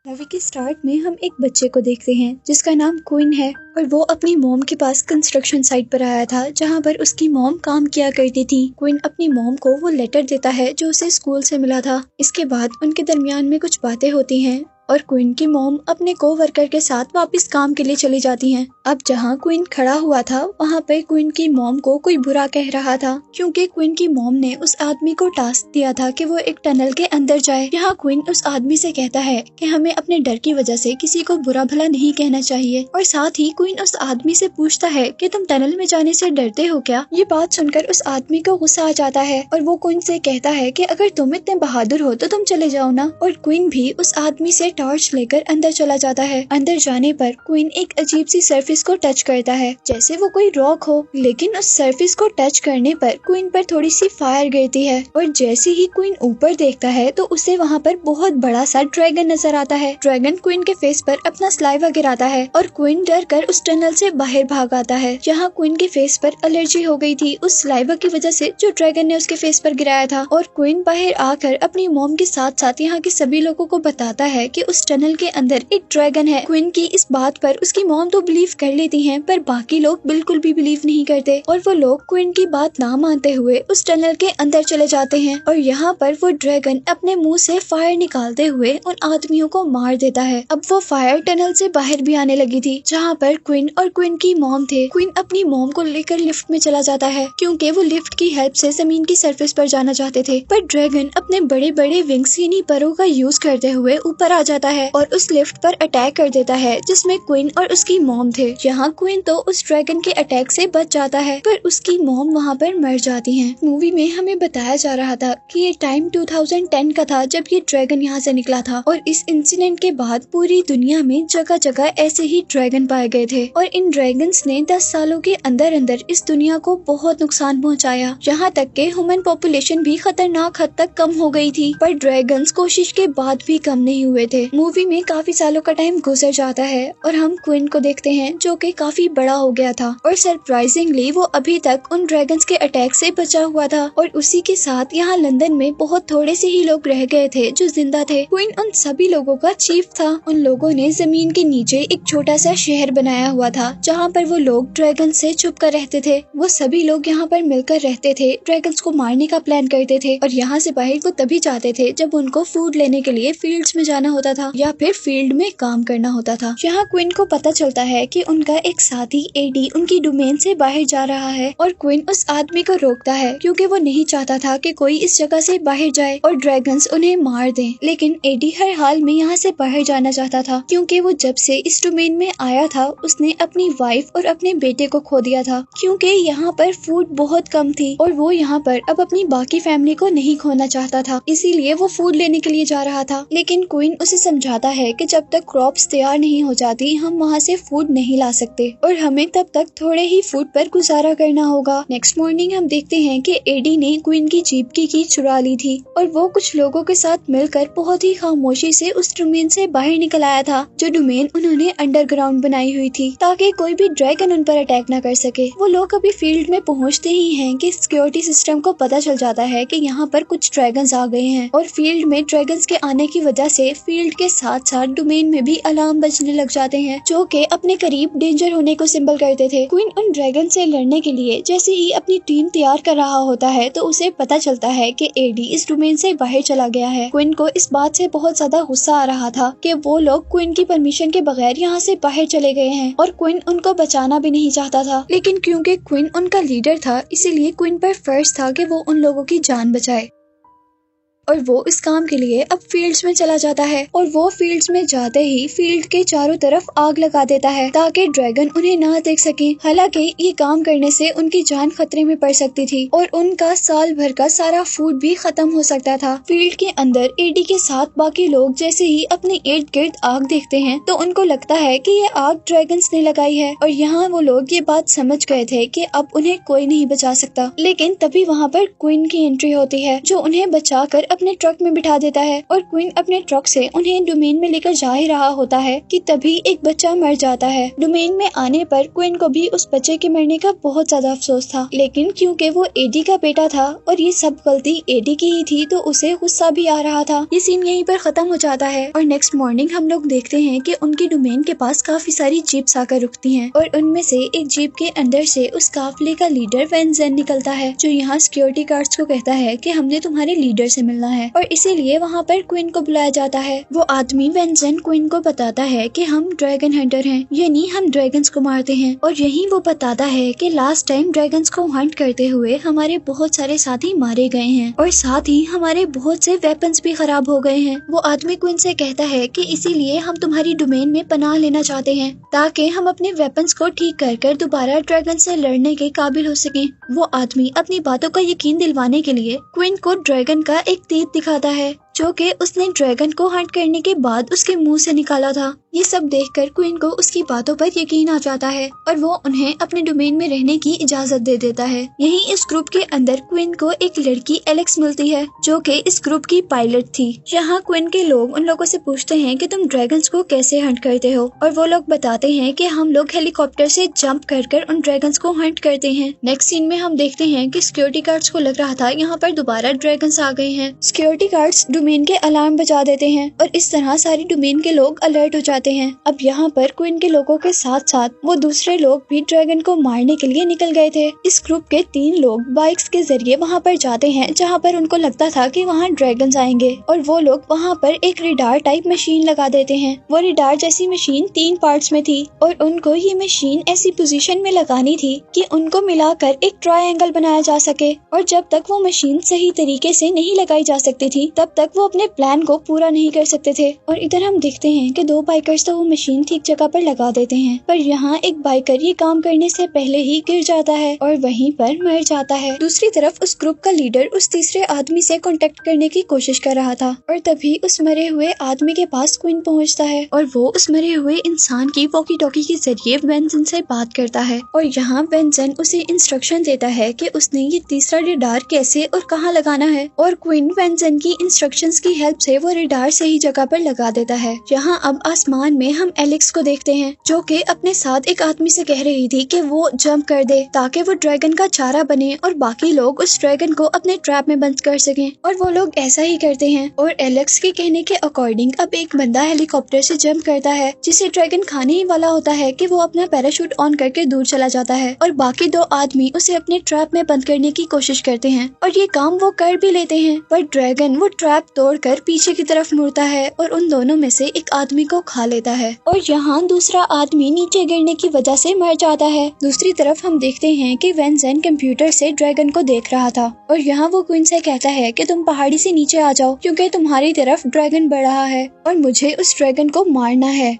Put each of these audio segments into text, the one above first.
Movie के start में हम एक बच्चे को देखते हैं जिसका नाम क्विन है और वो अपनी मॉम के पास कंस्ट्रक्शन साइट पर आया था जहाँ पर उसकी मॉम काम किया करती थी। क्विन अपनी मॉम को वो लेटर देता है जो उसे स्कूल से मिला था। इसके बाद उनके दरमियान में कुछ बातें होती हैं और क्विन की मॉम अपने कोवर्कर के साथ वापस काम के लिए चली जाती हैं। अब जहाँ क्विन खड़ा हुआ था वहाँ पे क्विन की मॉम को कोई बुरा कह रहा था क्योंकि क्विन की मॉम ने उस आदमी को टास्क दिया था कि वो एक टनल के अंदर जाए। यहाँ क्विन उस आदमी से कहता है कि हमें अपने डर की वजह से किसी को बुरा भला नहीं कहना चाहिए और साथ ही क्विन उस आदमी से पूछता है कि तुम टनल में जाने से डरते हो क्या। ये बात सुनकर उस आदमी को गुस्सा आ जाता है और वो क्विन से कहता है कि अगर तुम इतने बहादुर हो तो तुम चले जाओ ना। और क्विन भी उस आदमी से टॉर्च लेकर अंदर चला जाता है। अंदर जाने पर क्वीन एक अजीब सी सरफेस को टच करता है जैसे वो कोई रॉक हो, लेकिन उस सरफेस को टच करने पर क्वीन पर थोड़ी सी फायर गिरती है और जैसे ही क्वीन ऊपर देखता है तो उसे वहाँ पर बहुत बड़ा सा ड्रैगन नजर आता है। ड्रैगन क्वीन के फेस पर अपना सलाइवा गिराता है और क्वीन डर कर उस टनल से बाहर भाग आता है। जहाँ क्वीन के फेस पर एलर्जी हो गई थी उस सलाइवा की वजह से जो ड्रैगन ने उसके फेस पर गिराया था। और क्वीन बाहर आकर अपनी मॉम के साथ साथ यहाँ के सभी लोगों को बताता है कि उस टनल के अंदर एक ड्रैगन है। क्वीन की इस बात पर उसकी मॉम तो बिलीव कर लेती हैं पर बाकी लोग बिल्कुल भी बिलीव नहीं करते और वो लोग क्वीन की बात ना मानते हुए उस टनल के अंदर चले जाते हैं। और यहाँ पर वो ड्रैगन अपने मुंह से फायर निकालते हुए उन आदमियों को मार देता है। अब वो फायर टनल से बाहर भी आने लगी थी जहाँ पर क्वीन और क्वीन की मॉम थे। क्वीन अपनी मॉम को लेकर लिफ्ट में चला जाता है क्योंकि वो लिफ्ट की हेल्प से जमीन की सरफेस पर जाना चाहते थे, पर ड्रैगन अपने बड़े बड़े विंग्स यानी परों का यूज करते हुए ऊपर आ जाता है और उस लिफ्ट पर अटैक कर देता है जिसमें क्वीन और उसकी मॉम थे। यहाँ क्वीन तो उस ड्रैगन के अटैक से बच जाता है पर उसकी मॉम वहाँ पर मर जाती हैं। मूवी में हमें बताया जा रहा था कि ये टाइम 2010 का था जब ये ड्रैगन यहाँ से निकला था और इस इंसिडेंट के बाद पूरी दुनिया में जगह जगह ऐसे ही ड्रैगन पाए गए थे और इन ड्रैगन्स ने 10 सालों के अंदर अंदर इस दुनिया को बहुत नुकसान पहुँचाया। यहाँ तक के ह्यूमन पॉपुलेशन भी खतरनाक हद तक कम हो गई थी पर ड्रैगन्स कोशिश के बाद भी कम नहीं हुए थे। मूवी में काफी सालों का टाइम गुजर जाता है और हम क्वीन को देखते हैं जो कि काफी बड़ा हो गया था और सरप्राइजिंगली वो अभी तक उन ड्रैगन्स के अटैक से बचा हुआ था और उसी के साथ यहाँ लंदन में बहुत थोड़े से ही लोग रह गए थे जो जिंदा थे। क्वीन उन सभी लोगों का चीफ था। उन लोगों ने जमीन के नीचे एक छोटा सा शहर बनाया हुआ था जहाँ पर वो लोग ड्रैगन से छुप कर रहते थे। वो सभी लोग यहाँ पर मिलकर रहते थे, ड्रैगन्स को मारने का प्लान करते थे और यहाँ से बाहर वो तभी जाते थे जब उनको फूड लेने के लिए फील्ड्स में जाना होता था या फिर फील्ड में काम करना होता था। यहाँ क्वीन को पता चलता है कि उनका एक साथी एडी उनकी डोमेन से बाहर जा रहा है और क्वीन उस आदमी को रोकता है क्योंकि वो नहीं चाहता था कि कोई इस जगह से बाहर जाए और ड्रैगन्स उन्हें मार दें। लेकिन एडी हर हाल में यहाँ से बाहर जाना चाहता था क्योंकि वो जब से इस डोमेन में आया था उसने अपनी वाइफ और अपने बेटे को खो दिया था क्योंकि यहाँ पर फूड बहुत कम थी और वो यहाँ पर अब अपनी बाकी फैमिली को नहीं खोना चाहता था, इसीलिए वो फूड लेने के लिए जा रहा था। लेकिन क्वीन उसे समझाता है कि जब तक क्रॉप्स तैयार नहीं हो जाती हम वहाँ से फूड नहीं ला सकते और हमें तब तक थोड़े ही फूड पर गुजारा करना होगा। नेक्स्ट मॉर्निंग हम देखते हैं कि एडी ने क्वीन की जीप की चुरा ली थी और वो कुछ लोगों के साथ मिलकर बहुत ही खामोशी से उस डोमेन से बाहर निकल आया था जो डोमेन उन्होंने अंडरग्राउंड बनाई हुई थी ताकि कोई भी ड्रैगन उन पर अटैक न कर सके। वो लोग अभी फील्ड में पहुँचते ही हैं कि सिक्योरिटी सिस्टम को पता चल जाता है कि यहाँ पर कुछ ड्रैगन्स आ गए हैं और फील्ड में ड्रैगन्स के आने की वजह से फील्ड के साथ साथ डोमेन में भी अलार्म बजने लग जाते हैं जो कि अपने करीब डेंजर होने को सिंबल करते थे। क्वीन उन ड्रैगन से लड़ने के लिए जैसे ही अपनी टीम तैयार कर रहा होता है तो उसे पता चलता है कि एडी इस डोमेन से बाहर चला गया है। क्वीन को इस बात से बहुत ज्यादा गुस्सा आ रहा था कि वो लोग क्वीन की परमिशन के बगैर यहाँ से बाहर चले गए हैं और क्वीन उनको बचाना भी नहीं चाहता था, लेकिन क्योंकि क्वीन उनका लीडर था इसीलिए क्वीन पर फर्ज था कि वो उन लोगों की जान बचाए और वो इस काम के लिए अब फील्ड्स में चला जाता है और वो फील्ड्स में जाते ही फील्ड के चारों तरफ आग लगा देता है ताकि ड्रैगन उन्हें ना देख सके। हालांकि ये काम करने से उनकी जान खतरे में पड़ सकती थी और उनका साल भर का सारा फूड भी खत्म हो सकता था। फील्ड के अंदर एडी के साथ बाकी लोग जैसे ही अपने इर्द गिर्द आग देखते हैं तो उनको लगता है कि ये आग ड्रैगन्स ने लगाई है और यहाँ वो लोग ये बात समझ गए थे कि अब उन्हें कोई नहीं बचा सकता। लेकिन तभी वहाँ पर क्वीन की एंट्री होती है जो उन्हें बचाकर अपने ट्रक में बिठा देता है और क्वीन अपने ट्रक से उन्हें डोमेन में लेकर जा ही रहा होता है कि तभी एक बच्चा मर जाता है। डोमेन में आने पर क्वीन को भी उस बच्चे के मरने का बहुत ज्यादा अफसोस था, लेकिन क्योंकि वो एडी का बेटा था और ये सब गलती एडी की ही थी तो उसे गुस्सा भी आ रहा था। ये सीन यहीं पर खत्म हो जाता है और नेक्स्ट मॉर्निंग हम लोग देखते हैं कि उनकी डोमेन के पास काफी सारी जीप्स आकर रुकती हैं और उनमें से एक जीप के अंदर से उस काफिले का लीडर वैन जेन निकलता है, जो यहाँ सिक्योरिटी गार्ड्स को कहता है कि हमने तुम्हारे लीडर से मिलना है और इसीलिए वहाँ पर क्वीन को बुलाया जाता है। वो आदमी वैन जेन क्वीन को बताता है कि हम ड्रैगन हंटर हैं, यानी हम ड्रैगन्स को मारते हैं और यही वो बताता है कि लास्ट टाइम ड्रैगन्स को हंट करते हुए हमारे बहुत सारे साथी मारे गए हैं और साथ ही हमारे बहुत से वेपन्स भी खराब हो गए हैं। वो आदमी क्वीन से कहता है कि इसीलिए हम तुम्हारी डोमेन में पनाह लेना चाहते हैं ताकि हम अपने वेपन्स को ठीक कर दोबारा ड्रैगन से लड़ने के काबिल हो सकें। वो आदमी अपनी बातों का यकीन दिलवाने के लिए क्वीन को ड्रैगन का एक तीर दिखाता है जो कि उसने ड्रैगन को हंट करने के बाद उसके मुंह से निकाला था। ये सब देखकर क्वीन को उसकी बातों पर यकीन आ जाता है और वो उन्हें अपने डोमेन में रहने की इजाजत दे देता है। यहीं इस ग्रुप के अंदर क्वीन को एक लड़की एलेक्स मिलती है जो कि इस ग्रुप की पायलट थी। यहाँ क्वीन के लोग उन लोगों से पूछते हैं कि तुम ड्रैगन्स को कैसे हंट करते हो और वो लोग बताते हैं कि हम लोग हेलीकॉप्टर से जंप कर उन ड्रैगन्स को हंट करते हैं। नेक्स्ट सीन में हम देखते हैं कि सिक्योरिटी गार्ड्स को लग रहा था यहाँ पर दोबारा ड्रैगन्स आ गए हैं। सिक्योरिटी गार्ड्स डोमेन के अलार्म बजा देते हैं और इस तरह सारी डोमेन के लोग अलर्ट हो जाते हैं। अब यहाँ पर क्वीन के लोगों के साथ साथ वो दूसरे लोग भी ड्रैगन को मारने के लिए निकल गए थे। इस ग्रुप के 3 लोग बाइक्स के जरिए वहाँ पर जाते हैं जहाँ पर उनको लगता था कि वहाँ ड्रैगन्स आएंगे और वो लोग वहाँ पर एक रिडार टाइप मशीन लगा देते हैं। वो रिडार जैसी मशीन 3 पार्ट्स में थी और उनको ये मशीन ऐसी पोजीशन में लगानी थी कि उनको मिलाकर एक ट्रायंगल बनाया जा सके और जब तक वो मशीन सही तरीके से नहीं लगाई जा सकती थी तब तक वो अपने प्लान को पूरा नहीं कर सकते थे। और इधर हम देखते हैं कि 2 बाइकर्स तो वो मशीन ठीक जगह पर लगा देते हैं, पर यहाँ एक बाइकर ये काम करने से पहले ही गिर जाता है और वहीं पर मर जाता है। दूसरी तरफ उस ग्रुप का लीडर उस तीसरे आदमी से कांटेक्ट करने की कोशिश कर रहा था और तभी उस मरे हुए आदमी के पास क्वीन पहुँचता है और वो उस मरे हुए इंसान की वॉकी टॉकी के जरिए वेंजन से बात करता है और यहाँ वेंजन उसे इंस्ट्रक्शन देता है कि उसने ये तीसरा रिडार कैसे और कहाँ लगाना है और क्वीन वेंजन की इंस्ट्रक्शंस की हेल्प से वो रिडार सही जगह पर लगा देता है। यहाँ अब आसमान में हम एलेक्स को देखते हैं जो कि अपने साथ एक आदमी से कह रही थी कि वो जंप कर दे ताकि वो ड्रैगन का चारा बने और बाकी लोग उस ड्रैगन को अपने ट्रैप में बंद कर सकें और वो लोग ऐसा ही करते हैं और एलेक्स के कहने के अकॉर्डिंग अब एक बंदा हेलीकॉप्टर से जंप करता है जिसे ड्रैगन खाने ही वाला होता है कि वो अपना पैराशूट ऑन करके दूर चला जाता है और बाकी 2 आदमी उसे अपने ट्रैप में बंद करने की कोशिश करते हैं और ये काम वो कर भी लेते हैं, पर ड्रैगन वो ट्रैप तोड़कर पीछे की तरफ मुड़ता है और उन दोनों में से एक आदमी को खा लेता है और यहाँ दूसरा आदमी नीचे गिरने की वजह से मर जाता है। दूसरी तरफ हम देखते हैं कि वेंजन कंप्यूटर से ड्रैगन को देख रहा था और यहाँ वो क्वीन से कहता है कि तुम पहाड़ी से नीचे आ जाओ क्योंकि तुम्हारी तरफ ड्रैगन बढ़ रहा है और मुझे उस ड्रैगन को मारना है।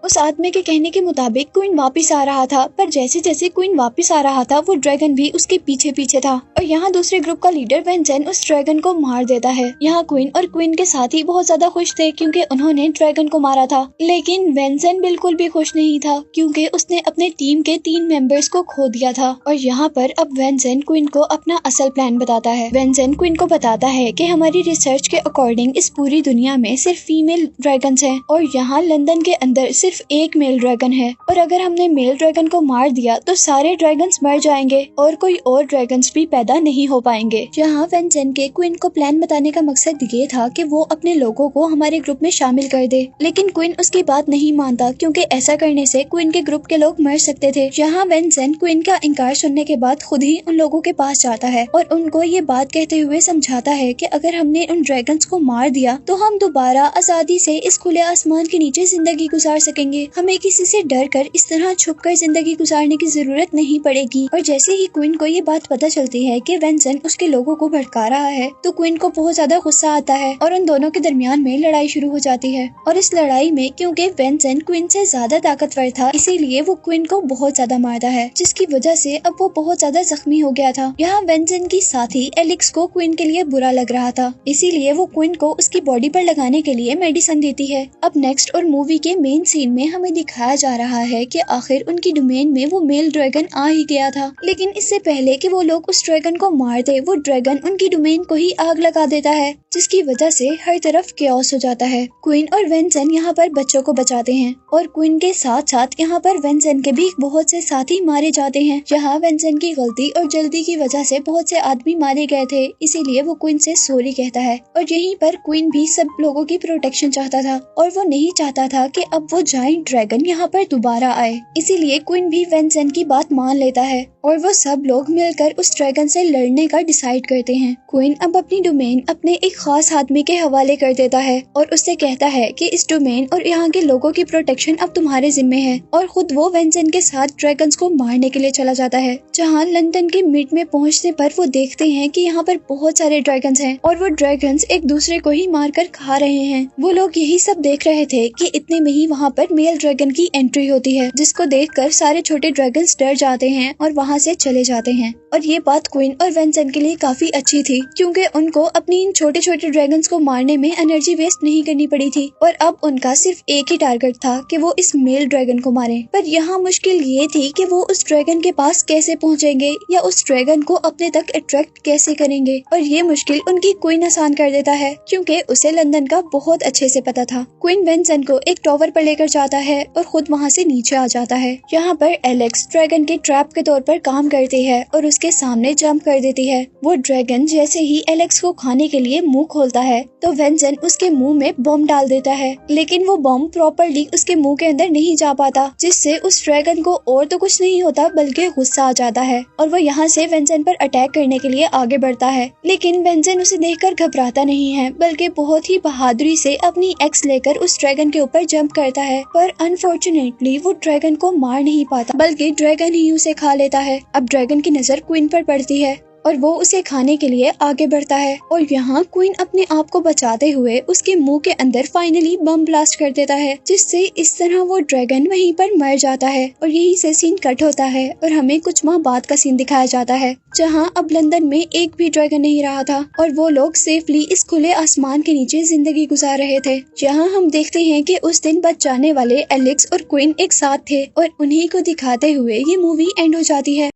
उस आदमी के कहने के मुताबिक क्वीन वापस आ रहा था, पर जैसे जैसे क्वीन वापस आ रहा था वो ड्रैगन भी उसके पीछे पीछे था और यहाँ दूसरे ग्रुप का लीडर वेंजन उस ड्रैगन को मार देता है। यहाँ क्वीन और क्वीन के साथी बहुत ज्यादा खुश थे क्योंकि उन्होंने ड्रैगन को मारा था, लेकिन वेंजन बिल्कुल भी खुश नहीं था क्योंकि उसने अपने टीम के 3 मेंबर्स को खो दिया था। और यहाँ पर अब वेंजन क्वीन को अपना असल प्लान बताता है। वेंजन क्वीन को बताता है कि हमारी रिसर्च के अकॉर्डिंग इस पूरी दुनिया में सिर्फ फीमेल ड्रैगन्स हैं और यहाँ लंदन के अंदर सिर्फ एक मेल ड्रैगन है और अगर हमने मेल ड्रैगन को मार दिया तो सारे ड्रैगन्स मर जाएंगे और कोई और ड्रैगन्स भी पैदा नहीं हो पाएंगे। यहाँ वेंजन के क्वीन को प्लान बताने का मकसद ये था कि वो अपने लोगों को हमारे ग्रुप में शामिल कर दे, लेकिन क्वीन उसकी बात नहीं मानता क्योंकि ऐसा करने से क्वीन के ग्रुप के लोग मर सकते थे। यहाँ वेंजन क्वीन का इनकार सुनने के बाद खुद ही उन लोगों के पास जाता है और उनको ये बात कहते हुए समझाता है कि अगर हमने उन ड्रैगन्स को मार दिया तो हम दोबारा आजादी से इस खुले आसमान के नीचे जिंदगी गुजार सकेंगे। हमें किसी से डर कर इस तरह छुपकर जिंदगी गुजारने की जरूरत नहीं पड़ेगी। और जैसे ही क्वीन को ये बात पता चलती है कि वेंजन उसके लोगों को भड़का रहा है तो क्वीन को बहुत ज्यादा गुस्सा आता है और उन दोनों के दरमियान में लड़ाई शुरू हो जाती है। और इस लड़ाई में क्योंकि वेंजन क्वीन से ज्यादा ताकतवर था इसीलिए वो क्वीन को बहुत ज्यादा मारता है, जिसकी वजह से अब वो बहुत ज्यादा जख्मी हो गया था। यहाँ वेंजन की साथी एलेक्स को क्वीन के लिए बुरा लग रहा था, इसीलिए वो क्वीन को उसकी बॉडी पर लगाने के लिए मेडिसिन देती है। अब नेक्स्ट और मूवी के मेन सीन सीन में हमें दिखाया जा रहा है कि आखिर उनकी डोमेन में वो मेल ड्रैगन आ ही गया था, लेकिन इससे पहले कि वो लोग उस ड्रैगन को मार दे, वो ड्रैगन उनकी डोमेन को ही आग लगा देता है, जिसकी वजह से हर तरफ कैओस हो जाता है। क्वीन और वेंसन यहाँ पर बच्चों को बचाते हैं और क्वीन के साथ साथ यहाँ पर वेंसन के भी बहुत से साथी मारे जाते हैं। यहाँ वेंसन की गलती और जल्दी की वजह से बहुत से आदमी मारे गए थे, इसीलिए वो क्वीन से सॉरी कहता है। और यहीं पर क्वीन भी सब लोगों की प्रोटेक्शन चाहता था और वो नहीं चाहता था कि अब वो जायंट ड्रैगन यहाँ पर दोबारा आए, इसीलिए क्वीन भी वेंसन की बात मान लेता है और वो सब लोग मिलकर उस ड्रैगन से लड़ने का डिसाइड करते हैं। क्वीन अब अपनी डोमेन अपने एक खास आदमी के हवाले कर देता है और उससे कहता है कि इस डोमेन और यहाँ के लोगों की प्रोटेक्शन अब तुम्हारे जिम्मे है, और खुद वो वेंसन के साथ ड्रैगन्स को मारने के लिए चला जाता है। जहाँ लंदन के मिड में पहुँचने पर वो देखते हैं कि यहाँ पर बहुत सारे ड्रैगन्स हैं और वो ड्रैगन्स एक दूसरे को ही मारकर खा रहे हैं। वो लोग यही सब देख रहे थे कि इतने में ही वहाँ पर मेल ड्रैगन की एंट्री होती है, जिसको देखकर सारे छोटे ड्रैगन्स डर जाते हैं और वहाँ से चले जाते हैं। और ये बात क्वीन और वेंसन के लिए काफी अच्छी थी, क्योंकि उनको अपनी इन छोटे छोटे ड्रैगन्स को मारने में एनर्जी वेस्ट नहीं करनी पड़ी थी और अब उनका सिर्फ एक ही टारगेट था कि वो इस मेल ड्रैगन को मारे। पर यहाँ मुश्किल ये थी कि वो उस ड्रैगन के पास कैसे पहुँचेंगे या उस ड्रैगन को अपने तक अट्रैक्ट कैसे करेंगे, और ये मुश्किल उनकी क्वीन आसान कर देता है, क्योंकि उसे लंदन का बहुत अच्छे से पता था। क्वीन वेंसन को एक टॉवर पर लेकर जाता है और खुद वहाँ से नीचे आ जाता है। यहाँ पर एलेक्स ड्रैगन के ट्रैप के तौर पर काम करती है और उसके सामने जंप कर देती है। वो ड्रैगन जैसे ही एलेक्स को खाने के लिए मुंह खोलता है तो वेंसन उसके मुंह में बम डाल देता है, लेकिन वो बम प्रॉपर्ली उसके मुंह के अंदर नहीं जा पाता, जिससे उस ड्रैगन को और तो कुछ नहीं होता बल्कि गुस्सा आ जाता है और वो यहाँ से वेंसन पर अटैक करने के लिए आगे बढ़ता है। लेकिन वेंसन उसे देखकर घबराता नहीं है, बल्कि बहुत ही बहादुरी से अपनी एक्स लेकर उस ड्रैगन के ऊपर जंप करता है। पर अनफॉर्चुनेटली वो ड्रैगन को मार नहीं पाता, बल्कि ड्रैगन ही उसे खा लेता है। अब ड्रैगन की नजर क्वीन पर पड़ती है और वो उसे खाने के लिए आगे बढ़ता है और यहाँ क्वीन अपने आप को बचाते हुए उसके मुंह के अंदर फाइनली बम ब्लास्ट कर देता है, जिससे इस तरह वो ड्रैगन वहीं पर मर जाता है। और यही से सीन कट होता है और हमें कुछ माह बाद का सीन दिखाया जाता है, जहाँ अब लंदन में एक भी ड्रैगन नहीं रहा था और वो लोग सेफली इस खुले आसमान के नीचे जिंदगी गुजार रहे थे। यहाँ हम देखते हैं कि उस दिन बच जाने वाले एलेक्स और क्वीन एक साथ थे और उन्हीं को दिखाते हुए ये मूवी एंड हो जाती है।